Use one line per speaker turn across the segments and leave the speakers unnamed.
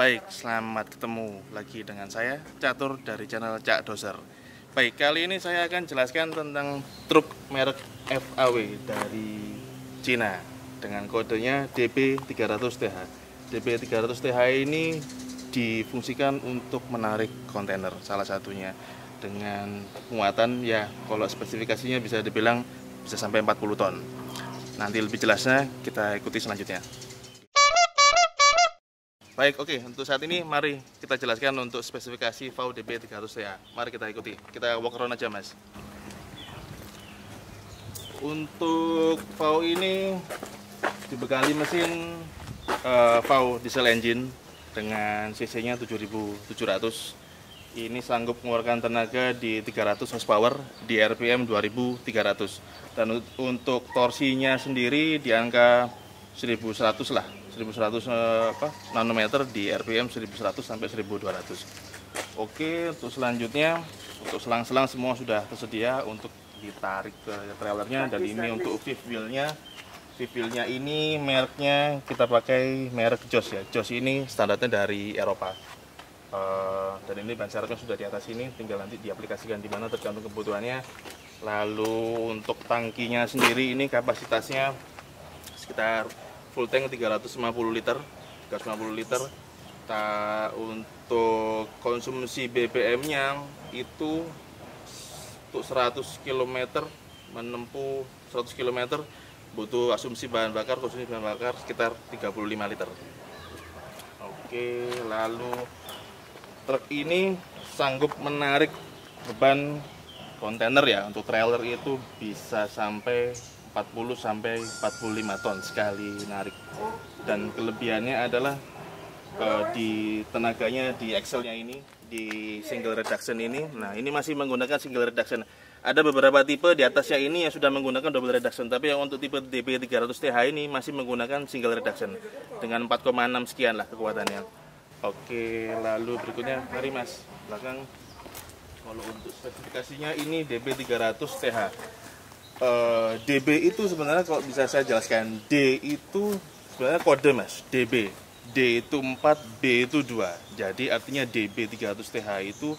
Baik, selamat ketemu lagi dengan saya, Catur dari channel Cak Doser. Baik, kali ini saya akan jelaskan tentang truk merek FAW dari Cina dengan kodenya DB300TH. DB300TH ini difungsikan untuk menarik kontainer, salah satunya dengan muatan ya kalau spesifikasinya bisa dibilang bisa sampai 40 ton. Nanti lebih jelasnya kita ikuti selanjutnya. Baik, oke. Untuk saat ini mari kita jelaskan untuk spesifikasi FAW DB300TH. Mari kita ikuti. Kita walk around aja, Mas. Untuk FAW ini dibekali mesin FAW diesel engine dengan cc-nya 7.700. Ini sanggup mengeluarkan tenaga di 300 horsepower di RPM 2.300. Dan untuk torsinya sendiri di angka 1.100 lah. 1.100 nanometer di RPM 1.100 sampai 1.200. Oke, untuk selanjutnya untuk selang-selang semua sudah tersedia untuk ditarik ke trailernya. Dan ini untuk fifth wheelnya. Fifth wheelnya ini mereknya kita pakai merek Joss ya. Joss ini standarnya dari Eropa. Dan ini ban serepnya sudah di atas ini, tinggal nanti diaplikasikan di mana tergantung kebutuhannya. Lalu untuk tangkinya sendiri ini kapasitasnya sekitar full tank 350 liter. Untuk konsumsi BBM-nya itu untuk 100 km menempuh 100 km butuh asumsi bahan bakar, konsumsi bahan bakar sekitar 35 liter. Oke, lalu truk ini sanggup menarik beban kontainer ya. Untuk trailer itu bisa sampai 40 sampai 45 ton sekali narik. Dan kelebihannya adalah di tenaganya di axle-nya ini, di single reduction ini. Nah, ini masih menggunakan single reduction. Ada beberapa tipe di atasnya ini yang sudah menggunakan double reduction, tapi yang untuk tipe DB300TH ini masih menggunakan single reduction dengan 4,6 sekian lah kekuatannya. Oke, lalu berikutnya mari Mas, belakang. Kalau untuk spesifikasinya ini DB300TH. DB itu sebenarnya kalau bisa saya jelaskan, D itu sebenarnya kode Mas, DB. D itu 4, B itu 2. Jadi artinya DB300TH itu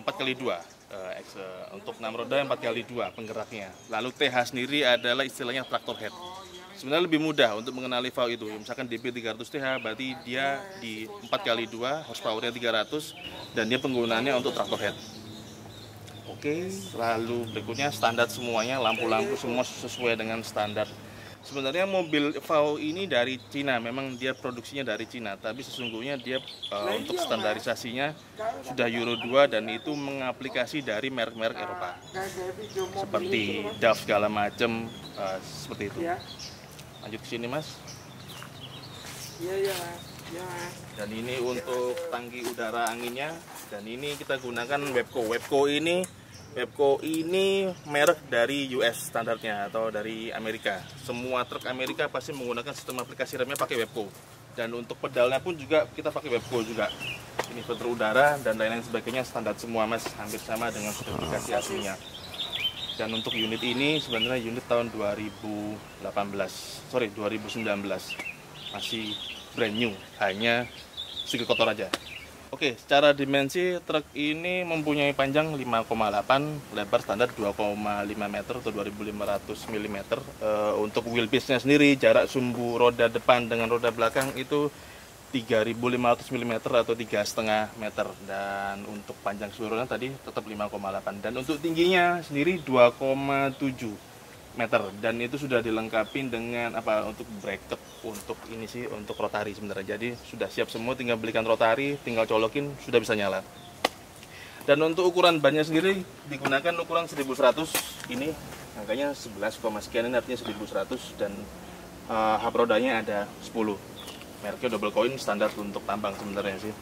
4x2. Untuk 6 roda 4x2 penggeraknya. Lalu TH sendiri adalah istilahnya traktor head. Sebenarnya lebih mudah untuk mengenali FAW itu. Misalkan DB300TH berarti dia di 4x2, horsepower-nya 300 dan dia penggunaannya untuk traktor head. Oke, lalu berikutnya standar semuanya, lampu-lampu semua sesuai dengan standar. Sebenarnya mobil FAW ini dari Cina, memang dia produksinya dari Cina, tapi sesungguhnya dia untuk standarisasinya sudah Euro 2 dan itu mengaplikasi dari merek-merek Eropa. Seperti DAF segala macam, seperti itu. Lanjut ke sini, Mas. Iya. Dan ini untuk tangki udara anginnya, dan ini kita gunakan Webco. Webco ini merek dari US standarnya atau dari Amerika. Semua truk Amerika pasti menggunakan sistem aplikasi remnya pakai Webco. Dan untuk pedalnya pun juga kita pakai Webco juga. Ini filter udara dan lain-lain sebagainya standar semua Mas, hampir sama dengan spesifikasi aslinya. Dan untuk unit ini sebenarnya unit tahun 2019. Masih brand new, hanya sedikit kotor aja. Oke, secara dimensi truk ini mempunyai panjang 5,8, lebar standar 2,5 meter atau 2.500 mm. Untuk wheelbase-nya sendiri, jarak sumbu roda depan dengan roda belakang itu 3.500 mm atau 3,5 meter. Dan untuk panjang seluruhnya tadi tetap 5,8. Dan untuk tingginya sendiri 2,7 meter. Dan itu sudah dilengkapi dengan untuk bracket, untuk ini sih untuk rotari sebenarnya. Jadi sudah siap semua, tinggal belikan rotari, tinggal colokin sudah bisa nyala. Dan untuk ukuran bannya sendiri digunakan ukuran 1100. Ini angkanya 11, sekian, ini artinya 1100 dan hub rodanya ada 10. Mereknya double coin, standar untuk tambang sebenarnya sih.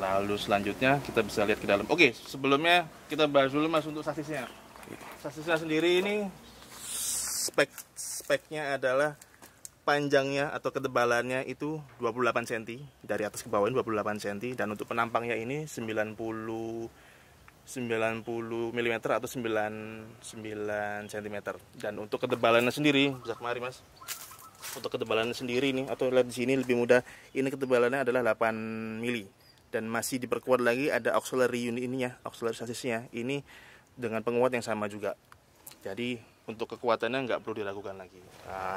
Lalu selanjutnya kita bisa lihat ke dalam. Oke, sebelumnya kita bahas dulu Mas untuk sasisnya. Sasisnya sendiri ini speknya adalah panjangnya atau ketebalannya itu 28 cm dari atas ke bawah, 28 cm, dan untuk penampangnya ini 90 mm atau 9 cm. Dan untuk ketebalannya sendiri bisa kemari Mas. Untuk ketebalannya sendiri nih, atau lihat di sini lebih mudah, ini ketebalannya adalah 8 mili dan masih diperkuat lagi ada auxiliary unit ininya, auxiliary chassisnya ini dengan penguat yang sama juga. Jadi untuk kekuatannya nggak perlu diragukan lagi.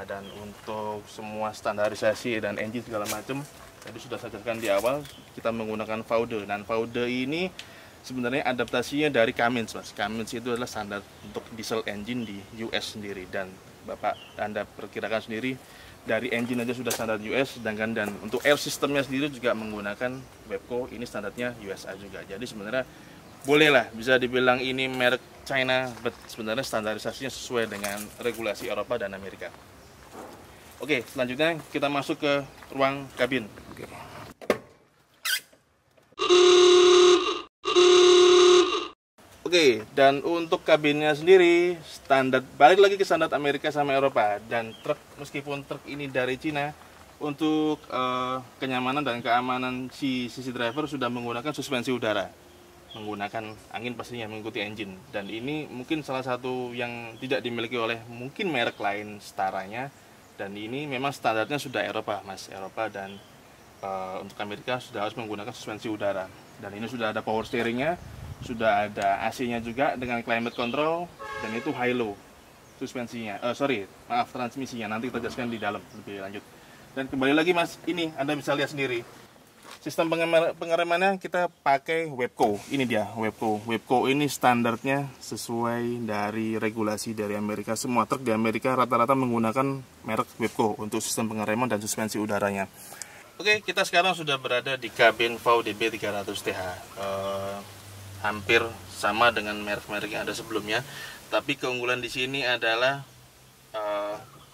Dan untuk semua standarisasi dan engine segala macam tadi sudah saya jelaskan di awal, kita menggunakan VAUDE. Dan VAUDE ini sebenarnya adaptasinya dari Cummins, Mas. Cummins itu adalah standar untuk diesel engine di US sendiri, dan Bapak Anda perkirakan sendiri dari engine aja sudah standar US, sedangkan dan untuk air systemnya sendiri juga menggunakan Webco, ini standarnya USA juga. Jadi sebenarnya bolehlah bisa dibilang ini merek China, but sebenarnya standarisasinya sesuai dengan regulasi Eropa dan Amerika. Oke, selanjutnya kita masuk ke ruang kabin. Oke, dan untuk kabinnya sendiri standar, balik lagi ke standar Amerika sama Eropa. Dan truk, meskipun truk ini dari Cina, untuk kenyamanan dan keamanan si sisi driver sudah menggunakan suspensi udara, menggunakan angin pastinya, mengikuti engine. Dan ini mungkin salah satu yang tidak dimiliki oleh mungkin merek lain setaranya. Dan ini memang standarnya sudah Eropa, Mas. Eropa dan untuk Amerika sudah harus menggunakan suspensi udara. Dan ini sudah ada power steeringnya, sudah ada AC-nya juga dengan climate control, dan itu high-low suspensinya. Transmisinya. Nanti kita jelaskan di dalam lebih lanjut. Dan kembali lagi, Mas, ini Anda bisa lihat sendiri. Sistem pengeremannya kita pakai Webco. Ini dia Webco. Webco ini standarnya sesuai dari regulasi dari Amerika. Semua truk di Amerika rata-rata menggunakan merek Webco untuk sistem pengereman dan suspensi udaranya. Oke, kita sekarang sudah berada di kabin VAUDE B300TH. Hampir sama dengan merek-merek yang ada sebelumnya, tapi keunggulan di sini adalah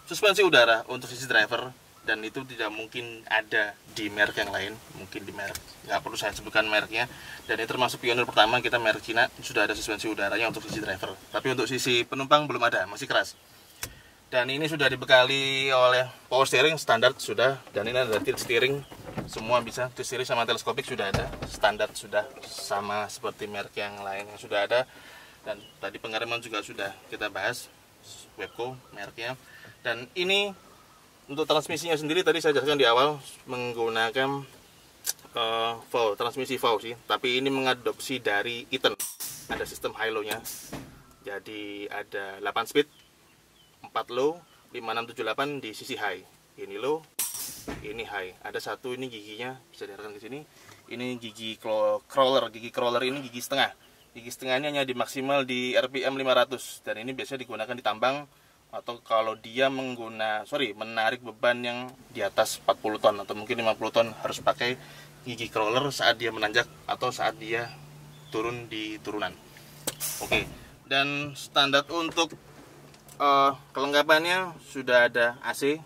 suspensi udara untuk sisi driver. Dan itu tidak mungkin ada di merek yang lain, mungkin di merek, nggak perlu saya sebutkan mereknya. Dan ini termasuk pionir pertama kita, merek Cina, sudah ada suspensi udaranya untuk sisi driver. Tapi untuk sisi penumpang belum ada, masih keras. Dan ini sudah dibekali oleh power steering standar sudah, dan ini ada tilt steering, semua bisa. Tilt steering sama teleskopik sudah ada, standar sudah sama seperti merek yang lain yang sudah ada. Dan tadi pengereman juga sudah kita bahas, Webco mereknya. Dan ini untuk transmisinya sendiri tadi saya jelaskan di awal menggunakan transmisi VAU sih, tapi ini mengadopsi dari Eaton. Ada sistem high-low-nya. Jadi ada 8 speed, 4 low, 5678 di sisi high. Ini low, ini high. Ada satu ini giginya bisa dilihat di sini. Ini gigi crawler. Gigi crawler ini gigi setengah. Gigi setengahnya hanya di maksimal di RPM 500, dan ini biasanya digunakan di tambang atau kalau dia menarik beban yang di atas 40 ton atau mungkin 50 ton, harus pakai gigi crawler saat dia menanjak atau saat dia turun di turunan. Oke, dan standar untuk kelengkapannya sudah ada AC.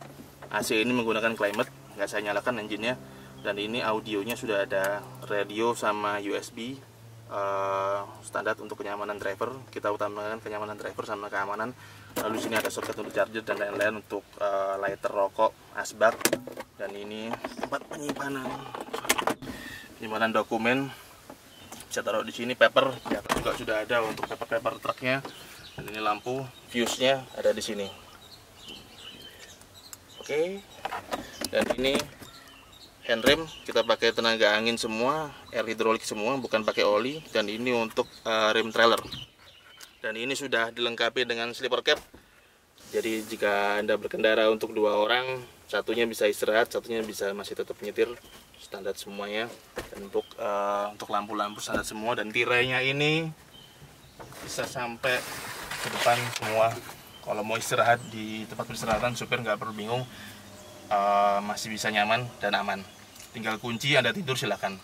AC ini menggunakan climate, nggak saya nyalakan engine-nya. Dan ini audionya sudah ada radio sama USB. Standar untuk kenyamanan driver, kita utamakan kenyamanan driver sama keamanan. Lalu sini ada soket untuk charger dan lain-lain untuk lighter rokok, asbak. Dan ini tempat penyimpanan dokumen, bisa taruh di sini. Paper juga sudah ada untuk paper truknya. Dan ini lampu fuse-nya ada di sini. Oke, dan ini handrem kita pakai tenaga angin semua, air hidrolik semua, bukan pakai oli. Dan ini untuk rem trailer. Dan ini sudah dilengkapi dengan sleeper cap. Jadi jika Anda berkendara untuk 2 orang, satunya bisa istirahat, satunya bisa masih tetap nyetir, standar semuanya. Dan untuk lampu-lampu standar semua, dan tirainya ini bisa sampai ke depan semua. Kalau mau istirahat di tempat peristirahatan, supir nggak perlu bingung, masih bisa nyaman dan aman. Tinggal kunci, Anda tidur silakan.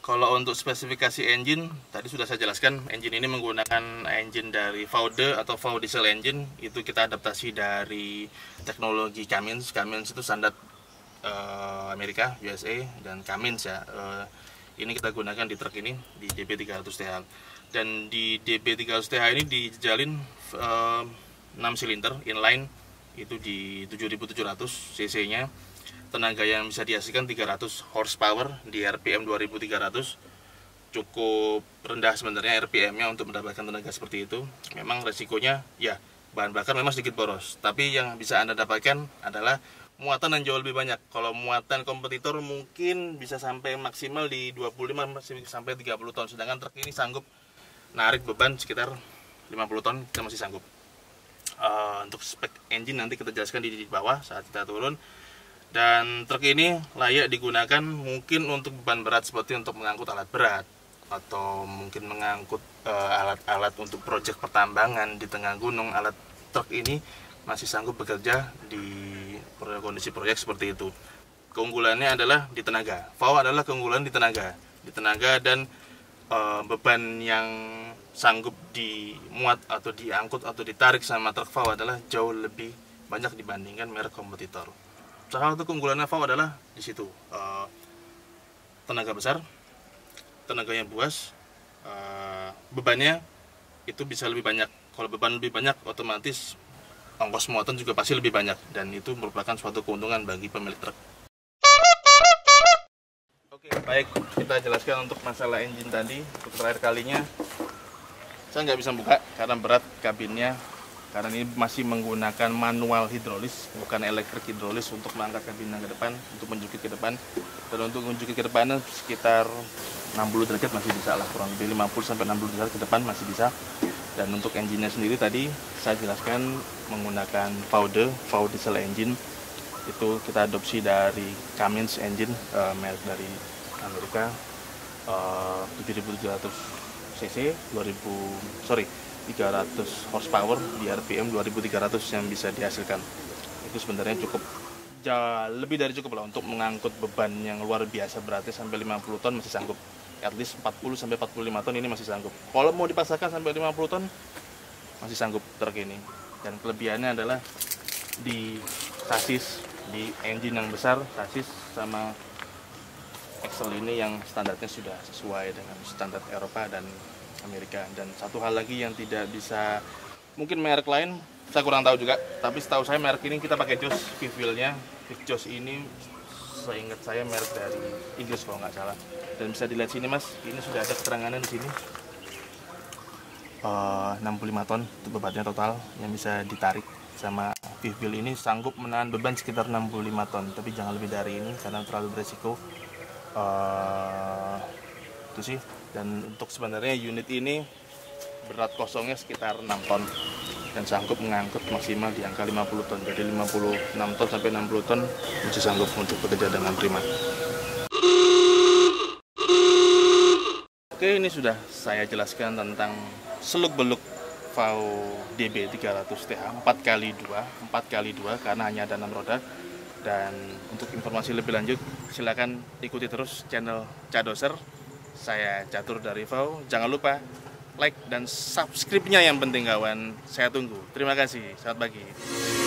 Kalau untuk spesifikasi engine, tadi sudah saya jelaskan, engine ini menggunakan engine dari VAUDE atau VAU diesel engine. Itu kita adaptasi dari teknologi Cummins. Cummins itu standar Amerika, USA, dan Cummins ya. Ini kita gunakan di truk ini, di DB300TH. Dan di DB300TH ini dijalin 6 silinder inline, itu di 7700 cc-nya. Tenaga yang bisa dihasilkan 300 horsepower di RPM 2300. Cukup rendah sebenarnya RPM-nya untuk mendapatkan tenaga seperti itu. Memang resikonya ya bahan bakar memang sedikit boros, tapi yang bisa Anda dapatkan adalah muatan yang jauh lebih banyak. Kalau muatan kompetitor mungkin bisa sampai maksimal di 25 sampai 30 ton, sedangkan truk ini sanggup narik beban sekitar 50 ton, kita masih sanggup. Untuk spek engine nanti kita jelaskan di bawah saat kita turun. Dan truk ini layak digunakan mungkin untuk beban berat, seperti untuk mengangkut alat berat atau mungkin mengangkut alat-alat untuk proyek pertambangan di tengah gunung. Alat truk ini masih sanggup bekerja di kondisi proyek seperti itu. Keunggulannya adalah di tenaga. VAW adalah keunggulan di tenaga dan beban yang sanggup dimuat atau diangkut atau ditarik sama truk VAW adalah jauh lebih banyak dibandingkan merek kompetitor. Salah satu keunggulannya VAW adalah di situ, tenaga besar, tenaganya buas, bebannya itu bisa lebih banyak. Kalau beban lebih banyak, otomatis ongkos muatan juga pasti lebih banyak, dan itu merupakan suatu keuntungan bagi pemilik truk. Oke, baik, kita jelaskan untuk masalah engine tadi. Untuk terakhir kalinya saya nggak bisa buka karena berat kabinnya, karena ini masih menggunakan manual hidrolis, bukan elektrik hidrolis, untuk mengangkat kabinnya ke depan, untuk menjukit ke depan. Dan untuk menjukit ke depan sekitar 60 derajat masih bisa lah, kurang lebih 50 sampai 60 derajat ke depan masih bisa. Dan untuk engine-nya sendiri tadi saya jelaskan menggunakan VAW diesel engine. Itu kita adopsi dari Cummins engine, merek dari Amerika, 7700 cc, 300 horsepower di RPM 2300 yang bisa dihasilkan. Itu sebenarnya cukup, lebih dari cukup lah untuk mengangkut beban yang luar biasa beratnya sampai 50 ton masih sanggup. At least 40 sampai 45 ton ini masih sanggup. Kalau mau dipaksakan sampai 50 ton masih sanggup truk ini. Dan kelebihannya adalah di sasis, di engine yang besar, sasis sama axle ini yang standarnya sudah sesuai dengan standar Eropa dan Amerika. Dan satu hal lagi yang tidak bisa, mungkin merek lain saya kurang tahu juga, tapi setahu saya merek ini kita pakai JOS, Vivil-nya. JOS ini seingat saya merek dari Inggris kalau nggak salah. Dan bisa dilihat sini mas, ini sudah ada keterangannya di sini. 65 ton itu bebannya total yang bisa ditarik sama Vivil ini, sanggup menahan beban sekitar 65 ton, tapi jangan lebih dari ini karena terlalu beresiko. Itu sih. Dan untuk sebenarnya unit ini berat kosongnya sekitar 6 ton dan sanggup mengangkut maksimal di angka 50 ton. Jadi 56 ton sampai 60 ton masih sanggup untuk bekerja dengan prima. Oke, ini sudah saya jelaskan tentang seluk-beluk VAW DB 300 TH 4x2 karena hanya ada 6 roda. Dan untuk informasi lebih lanjut silakan ikuti terus channel Cadoser. Saya Catur dari VAW. Jangan lupa like dan subscribe-nya yang penting kawan. Saya tunggu. Terima kasih. Selamat pagi.